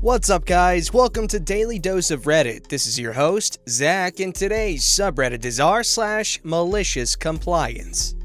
What's up, guys? Welcome to Daily Dose of Reddit. This is your host, Zach, and today's subreddit is r/MaliciousCompliance.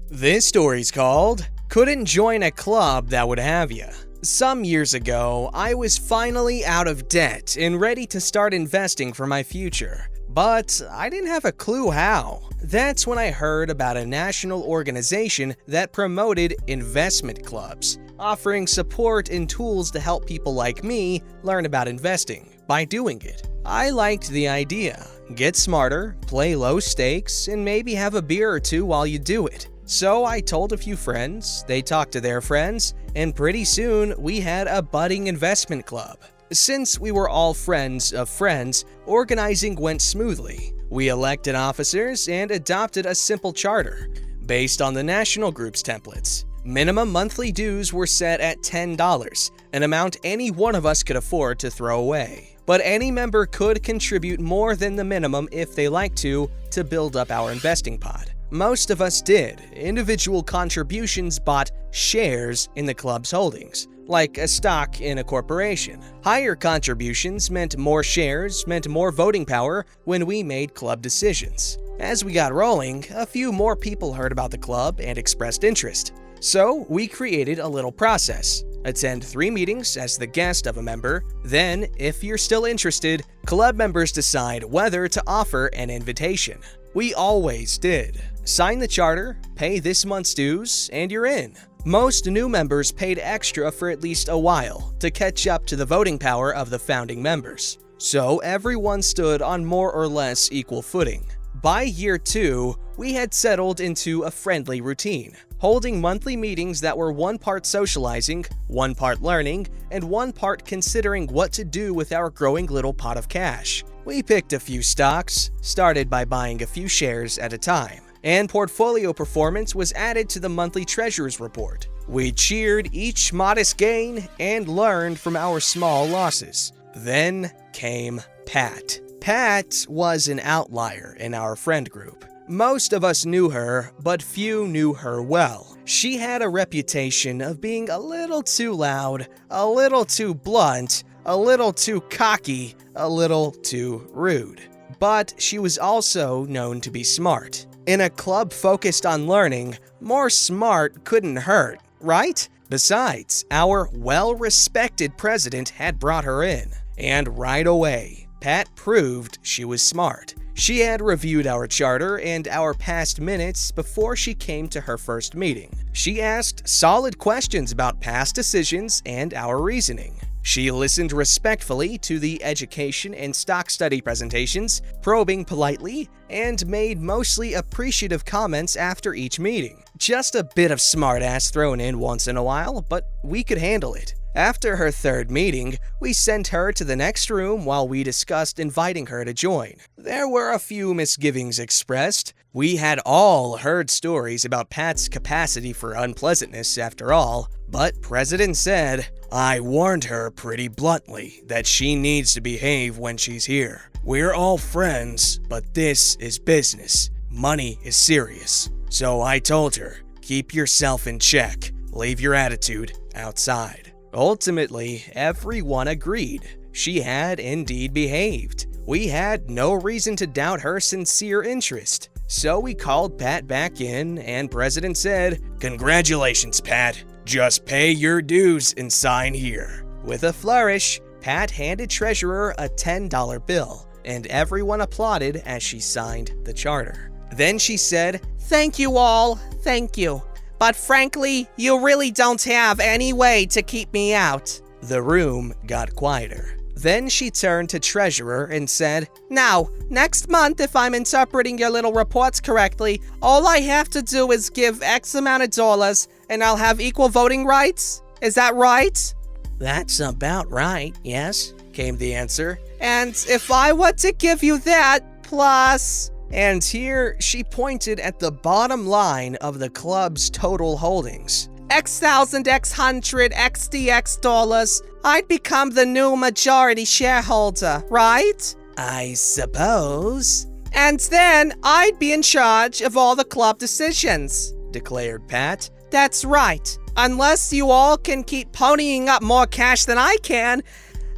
This story's called, Couldn't Join a Club That Would Have Ya. Some years ago, I was finally out of debt and ready to start investing for my future. But I didn't have a clue how. That's when I heard about a national organization that promoted investment clubs, offering support and tools to help people like me learn about investing by doing it. I liked the idea. Get smarter, play low stakes, and maybe have a beer or two while you do it. So I told a few friends, they talked to their friends, and pretty soon we had a budding investment club. Since we were all friends of friends, organizing went smoothly. We elected officers and adopted a simple charter based on the national group's templates. Minimum monthly dues were set at $10, an amount any one of us could afford to throw away. But any member could contribute more than the minimum if they liked to build up our investing pot. Most of us did. Individual contributions bought shares in the club's holdings, like a stock in a corporation. Higher contributions meant more shares, meant more voting power when we made club decisions. As we got rolling, a few more people heard about the club and expressed interest. So we created a little process. Attend 3 meetings as the guest of a member. Then, if you're still interested, club members decide whether to offer an invitation. We always did. Sign the charter, pay this month's dues, and you're in. Most new members paid extra for at least a while to catch up to the voting power of the founding members. So everyone stood on more or less equal footing. By year 2, we had settled into a friendly routine, holding monthly meetings that were 1 part socializing, 1 part learning, and 1 part considering what to do with our growing little pot of cash. We picked a few stocks, started by buying a few shares at a time, and portfolio performance was added to the monthly treasurer's report. We cheered each modest gain and learned from our small losses. Then came Pat. Pat was an outlier in our friend group. Most of us knew her, but few knew her well. She had a reputation of being a little too loud, a little too blunt, a little too cocky, a little too rude. But she was also known to be smart. In a club focused on learning, more smart couldn't hurt, right? Besides, our well-respected president had brought her in. And right away, Pat proved she was smart. She had reviewed our charter and our past minutes before she came to her first meeting. She asked solid questions about past decisions and our reasoning. She listened respectfully to the education and stock study presentations, probing politely, and made mostly appreciative comments after each meeting. Just a bit of smartass thrown in once in a while, but we could handle it. After her 3rd meeting, we sent her to the next room while we discussed inviting her to join. There were a few misgivings expressed. We had all heard stories about Pat's capacity for unpleasantness after all, but President said, "I warned her pretty bluntly that she needs to behave when she's here. We're all friends, but this is business. Money is serious. So I told her, keep yourself in check. Leave your attitude outside." Ultimately, everyone agreed. She had indeed behaved. We had no reason to doubt her sincere interest. So we called Pat back in, and President said, "Congratulations, Pat. Just pay your dues and sign here." With a flourish, Pat handed Treasurer a $10 bill, and everyone applauded as she signed the charter. Then she said, "Thank you all, thank you. But frankly, you really don't have any way to keep me out." The room got quieter. Then she turned to Treasurer and said, "Now, next month, if I'm interpreting your little reports correctly, all I have to do is give X amount of dollars, and I'll have equal voting rights? Is that right?" "That's about right, yes," came the answer. "And if I were to give you that, plus..." And here she pointed at the bottom line of the club's total holdings. "X thousand, X hundred, XDX dollars, I'd become the new majority shareholder, right?" "I suppose." "And then I'd be in charge of all the club decisions," declared Pat. "That's right. Unless you all can keep ponying up more cash than I can,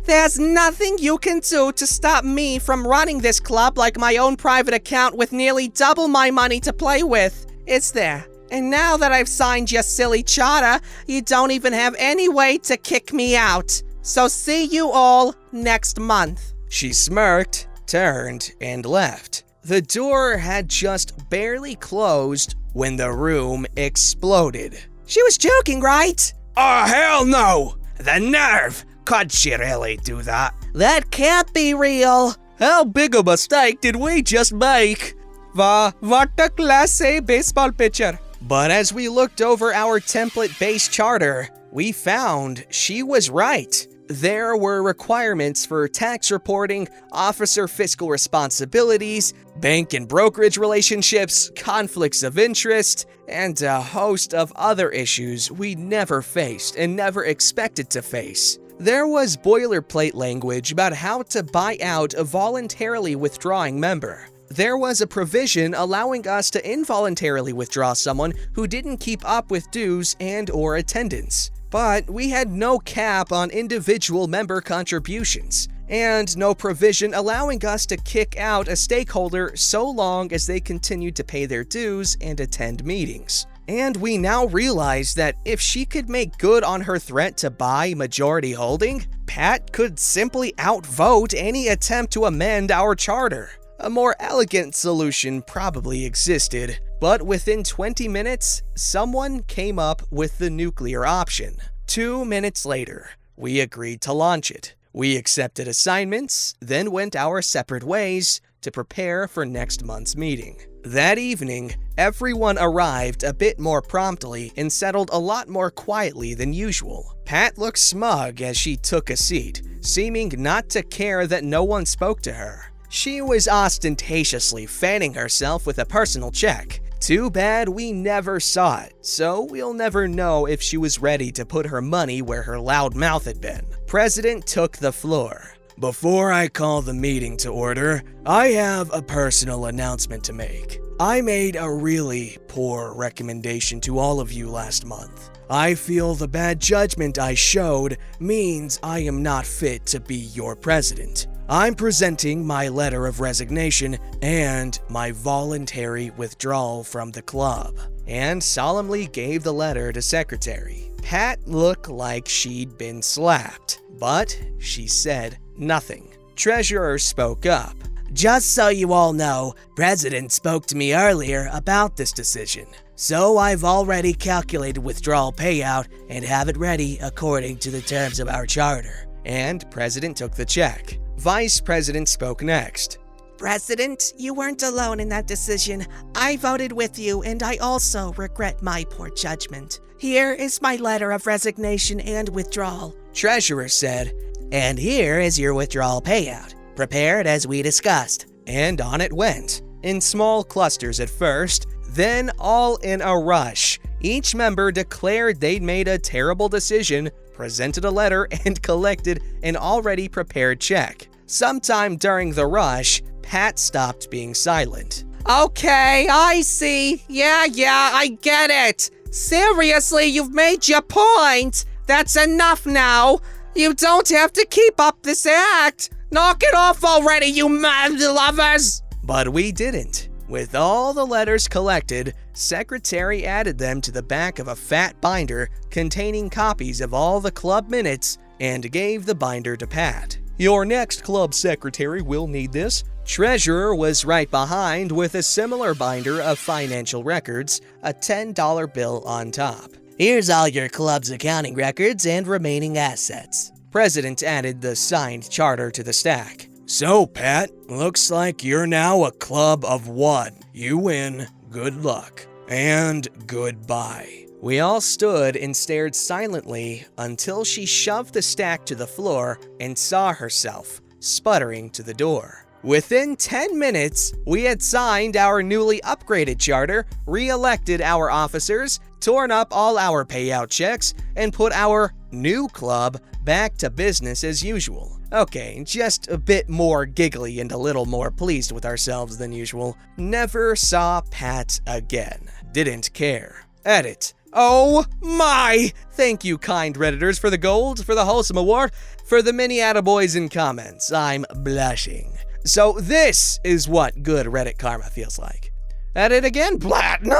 There's nothing you can do to stop me from running this club like my own private account with nearly double my money to play with, is there? And now that I've signed your silly charter, you don't even have any way to kick me out. So see you all next month." She smirked, turned, and left. The door had just barely closed when the room exploded. "She was joking, right?" Oh, hell no! The nerve! Could she really do that? "That can't be real." How big a mistake did we just make? Wow, what a class A baseball pitcher. But as we looked over our template-based charter, we found she was right. There were requirements for tax reporting, officer fiscal responsibilities, bank and brokerage relationships, conflicts of interest, and a host of other issues we never faced and never expected to face. There was boilerplate language about how to buy out a voluntarily withdrawing member. There was a provision allowing us to involuntarily withdraw someone who didn't keep up with dues and/or attendance. But we had no cap on individual member contributions, and no provision allowing us to kick out a stakeholder so long as they continued to pay their dues and attend meetings. And we now realize that if she could make good on her threat to buy majority holding, Pat could simply outvote any attempt to amend our charter. A more elegant solution probably existed, but within 20 minutes, someone came up with the nuclear option. 2 minutes later, we agreed to launch it. We accepted assignments, then went our separate ways to prepare for next month's meeting. That evening, everyone arrived a bit more promptly and settled a lot more quietly than usual. Pat looked smug as she took a seat, seeming not to care that no one spoke to her. She was ostentatiously fanning herself with a personal check. Too bad we never saw it, so we'll never know if she was ready to put her money where her loud mouth had been. President took the floor. Before I call the meeting to order, I have a personal announcement to make. I made a really poor recommendation to all of you last month. I feel the bad judgment I showed means I am not fit to be your president. I'm presenting my letter of resignation and my voluntary withdrawal from the club. And solemnly gave the letter to Secretary. Pat looked like she'd been slapped, but she said nothing. Treasurer spoke up. "Just so you all know, President spoke to me earlier about this decision. So I've already calculated withdrawal payout and have it ready according to the terms of our charter." And President took the check. Vice President spoke next. "President, you weren't alone in that decision. I voted with you, and I also regret my poor judgment. Here is my letter of resignation and withdrawal." Treasurer said, "And here is your withdrawal payout, prepared as we discussed." And on it went, in small clusters at first, then all in a rush. Each member declared they'd made a terrible decision, presented a letter, and collected an already prepared check. Sometime during the rush, Pat stopped being silent. "Okay, I see. Yeah, I get it. Seriously, you've made your point. That's enough now. You don't have to keep up this act. Knock it off already, you mad lovers." But we didn't. With all the letters collected, Secretary added them to the back of a fat binder containing copies of all the club minutes and gave the binder to Pat. "Your next club secretary will need this." Treasurer was right behind with a similar binder of financial records, a $10 bill on top. "Here's all your club's accounting records and remaining assets." President added the signed charter to the stack. "So, Pat, looks like you're now a club of one. You win. Good luck. And goodbye." We all stood and stared silently until she shoved the stack to the floor and saw herself, sputtering to the door. Within 10 minutes, we had signed our newly upgraded charter, re-elected our officers, torn up all our payout checks, and put our new club back to business as usual. Okay, just a bit more giggly and a little more pleased with ourselves than usual. Never saw Pat again. Didn't care. Edit. Oh my! Thank you, kind Redditors, for the gold, for the wholesome award, for the many attaboys in comments. I'm blushing. So this is what good Reddit karma feels like. At it again, platinum?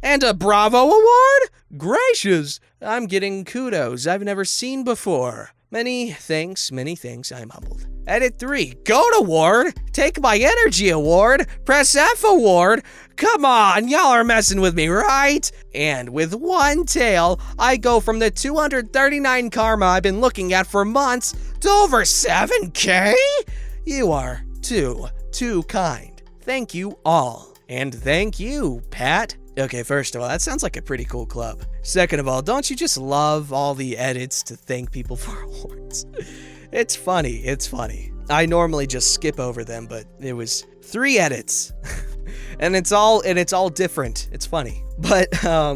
And a Bravo award? Gracious, I'm getting kudos I've never seen before. Many thanks, I'm humbled. Edit 3, GOAT award? Take my energy award? Press F award? Come on, y'all are messing with me, right? And with one tail, I go from the 239 karma I've been looking at for months to over 7K? You are too kind. Thank you all. And thank you, Pat. Okay, first of all, that sounds like a pretty cool club. Second of all, don't you just love all the edits to thank people for awards? It's funny. I normally just skip over them, but it was 3 edits. and it's all different. It's funny. But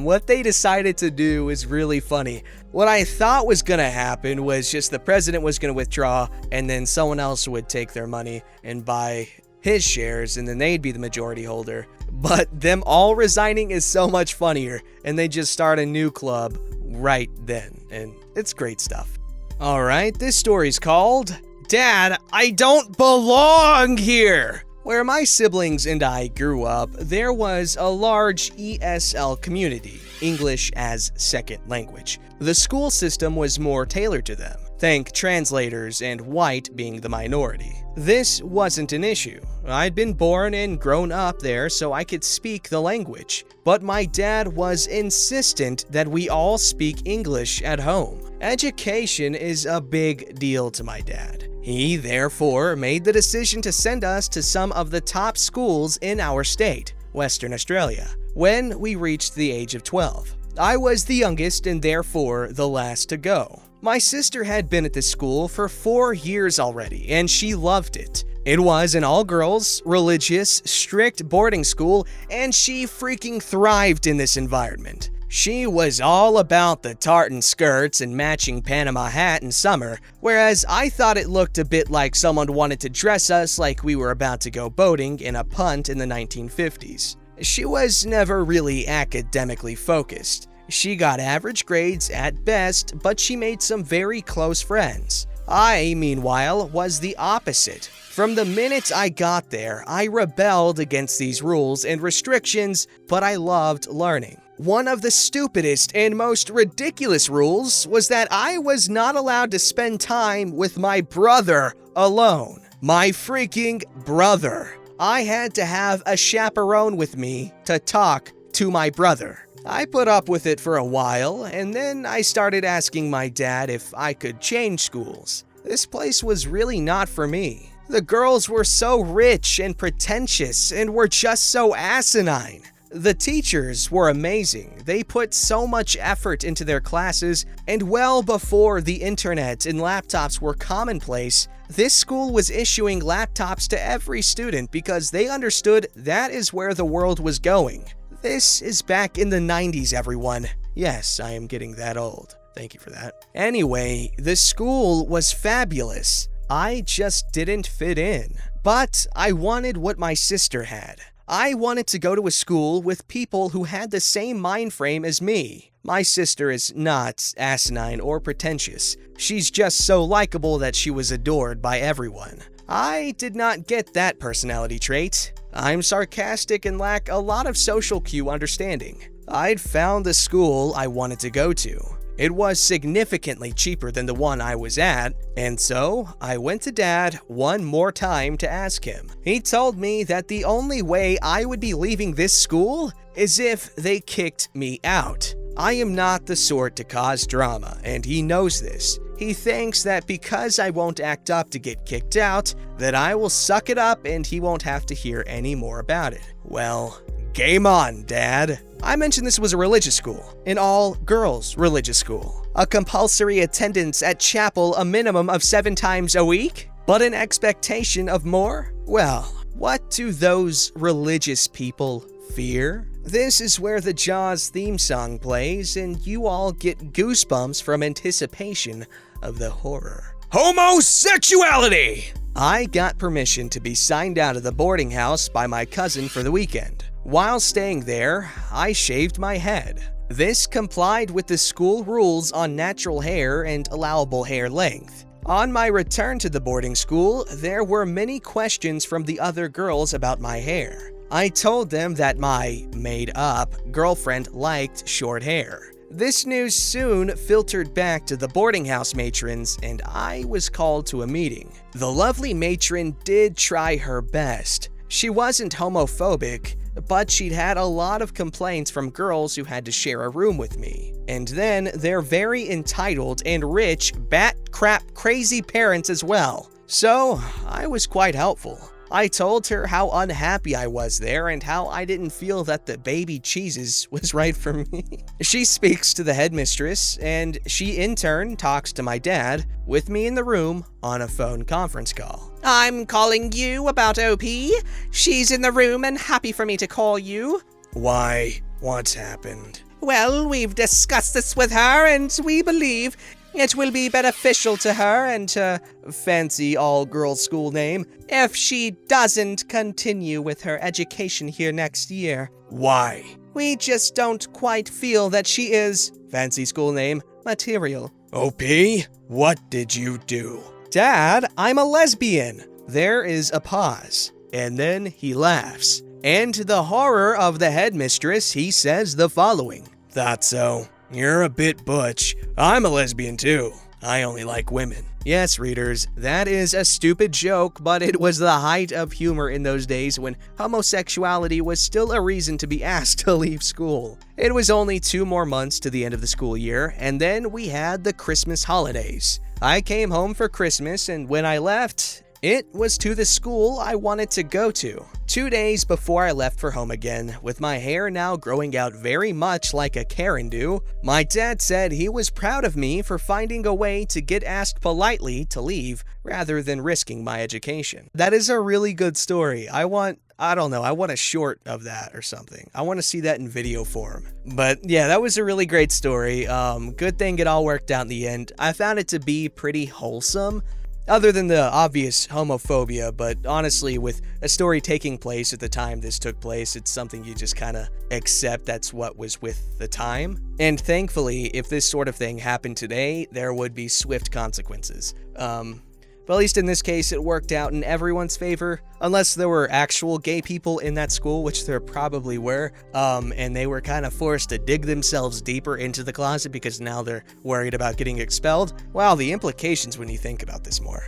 what they decided to do is really funny. What I thought was gonna happen was just the president was gonna withdraw, and then someone else would take their money and buy his shares, and then they'd be the majority holder. But them all resigning is so much funnier, and they just start a new club right then, and it's great stuff. Alright, this story's called Dad, I Don't Belong Here! Where my siblings and I grew up, there was a large ESL community, English as Second Language. The school system was more tailored to them. Think translators and white being the minority. This wasn't an issue. I'd been born and grown up there, so I could speak the language. But my dad was insistent that we all speak English at home. Education is a big deal to my dad. He, therefore, made the decision to send us to some of the top schools in our state, Western Australia, when we reached the age of 12. I was the youngest and therefore the last to go. My sister had been at this school for 4 years already, and she loved it. It was an all-girls, religious, strict boarding school, and she freaking thrived in this environment. She was all about the tartan skirts and matching Panama hat in summer, whereas I thought it looked a bit like someone wanted to dress us like we were about to go boating in a punt in the 1950s. She was never really academically focused. She got average grades at best, but she made some very close friends. I, meanwhile, was the opposite. From the minute I got there, I rebelled against these rules and restrictions, but I loved learning. One of the stupidest and most ridiculous rules was that I was not allowed to spend time with my brother alone. My freaking brother. I had to have a chaperone with me to talk to my brother. I put up with it for a while, and then I started asking my dad if I could change schools. This place was really not for me. The girls were so rich and pretentious and were just so asinine. The teachers were amazing. They put so much effort into their classes, and well before the internet and laptops were commonplace, this school was issuing laptops to every student because they understood that is where the world was going. This is back in the 90s, everyone. Yes, I am getting that old. Thank you for that. Anyway, the school was fabulous. I just didn't fit in. But I wanted what my sister had. I wanted to go to a school with people who had the same mind frame as me. My sister is not asinine or pretentious. She's just so likable that she was adored by everyone. I did not get that personality trait. I'm sarcastic and lack a lot of social cue understanding. I'd found the school I wanted to go to. It was significantly cheaper than the one I was at, and so I went to Dad one more time to ask him. He told me that the only way I would be leaving this school is if they kicked me out. I am not the sort to cause drama, and he knows this. He thinks that because I won't act up to get kicked out, that I will suck it up and he won't have to hear any more about it. Well, game on, Dad. I mentioned this was a religious school, an all-girls religious school. A compulsory attendance at chapel a minimum of 7 times a week, but an expectation of more? Well, what do those religious people fear? This is where the Jaws theme song plays, and you all get goosebumps from anticipation of the horror. Homosexuality! I got permission to be signed out of the boarding house by my cousin for the weekend. While staying there, I shaved my head. This complied with the school rules on natural hair and allowable hair length. On my return to the boarding school, there were many questions from the other girls about my hair. I told them that my made-up girlfriend liked short hair. This news soon filtered back to the boarding house matrons, and I was called to a meeting. The lovely matron did try her best. She wasn't homophobic, but she'd had a lot of complaints from girls who had to share a room with me. And then their very entitled and rich, bat-crap crazy parents as well. So, I was quite helpful. I told her how unhappy I was there and how I didn't feel that the baby cheeses was right for me. She speaks to the headmistress, and she in turn talks to my dad, with me in the room on a phone conference call. I'm calling you about OP. She's in the room and happy for me to call you. Why? What's happened? Well, we've discussed this with her, and we believe it will be beneficial to her and her fancy all-girls school name if she doesn't continue with her education here next year. Why? We just don't quite feel that she is, fancy school name, material. OP? What did you do? Dad, I'm a lesbian. There is a pause, and then he laughs. And to the horror of the headmistress, he says the following. Thought so. You're a bit butch. I'm a lesbian too. I only like women. Yes, readers, that is a stupid joke, but it was the height of humor in those days when homosexuality was still a reason to be asked to leave school. It was only 2 more months to the end of the school year, and then we had the Christmas holidays. I came home for Christmas, and when I left, it was to the school I wanted to go to. 2 days before I left for home again, with my hair now growing out very much like a Karen do, my dad said he was proud of me for finding a way to get asked politely to leave rather than risking my education. That is a really good story. I want a short of that or something. I want to see that in video form. But yeah, that was a really great story. Good thing it all worked out in the end. I found it to be pretty wholesome. Other than the obvious homophobia, but honestly, with a story taking place at the time this took place, it's something you just kind of accept that's what was with the time. And thankfully, if this sort of thing happened today, there would be swift consequences. But at least in this case, it worked out in everyone's favor, unless there were actual gay people in that school, which there probably were, and they were kind of forced to dig themselves deeper into the closet because now they're worried about getting expelled. Wow, the implications when you think about this more.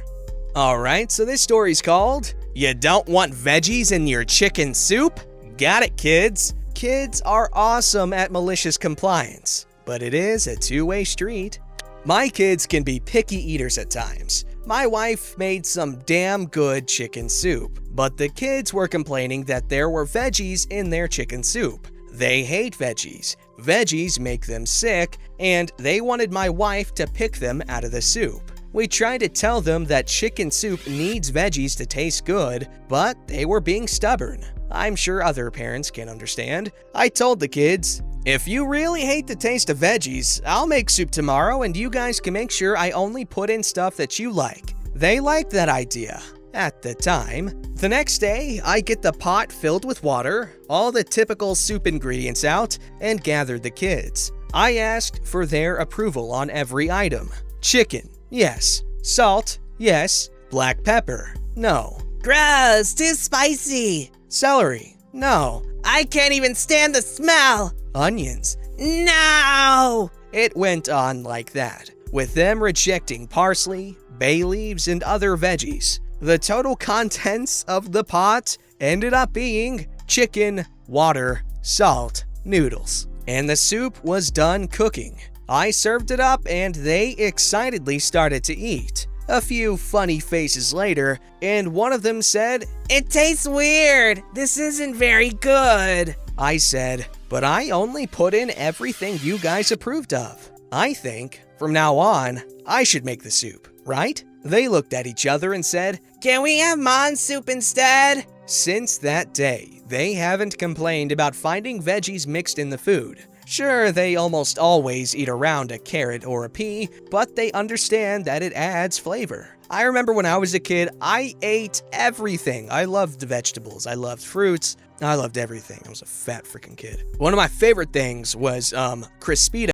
Alright, so this story's called, You Don't Want Veggies in Your Chicken Soup? Got it, kids! Kids are awesome at malicious compliance, but it is a two-way street. My kids can be picky eaters at times. My wife made some damn good chicken soup, but the kids were complaining that there were veggies in their chicken soup. They hate veggies. Veggies make them sick, and they wanted my wife to pick them out of the soup. We tried to tell them that chicken soup needs veggies to taste good, but they were being stubborn. I'm sure other parents can understand. I told the kids, if you really hate the taste of veggies, I'll make soup tomorrow and you guys can make sure I only put in stuff that you like. They liked that idea. At the time. The next day, I get the pot filled with water, all the typical soup ingredients out, and gathered the kids. I asked for their approval on every item. Chicken, yes. Salt, yes. Black pepper, no. Gross, too spicy. Celery, no. I can't even stand the smell. Onions, no. It went on like that, with them rejecting parsley, bay leaves, and other veggies. The total contents of the pot ended up being chicken, water, salt, noodles. And the soup was done cooking. I served it up and they excitedly started to eat. A few funny faces later, and one of them said, It tastes weird. This isn't very good. I said, but I only put in everything you guys approved of. I think, from now on, I should make the soup, right? They looked at each other and said, Can we have mon soup instead? Since that day, they haven't complained about finding veggies mixed in the food. Sure, they almost always eat around a carrot or a pea, but they understand that it adds flavor. I remember when I was a kid, I ate everything. I loved vegetables, I loved fruits, I loved everything. I was a fat freaking kid. One of my favorite things was Crispito.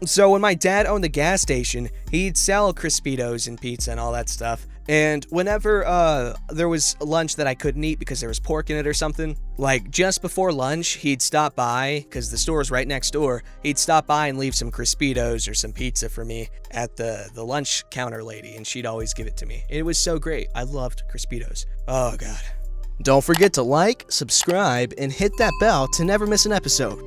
So when my dad owned the gas station, he'd sell Crispitos and pizza and all that stuff. And whenever there was lunch that I couldn't eat because there was pork in it or something, like just before lunch, he'd stop by, because the store was right next door, he'd stop by and leave some Crispitos or some pizza for me at the lunch counter lady, and she'd always give it to me. It was so great. I loved Crispitos. Oh, God. Don't forget to like, subscribe, and hit that bell to never miss an episode.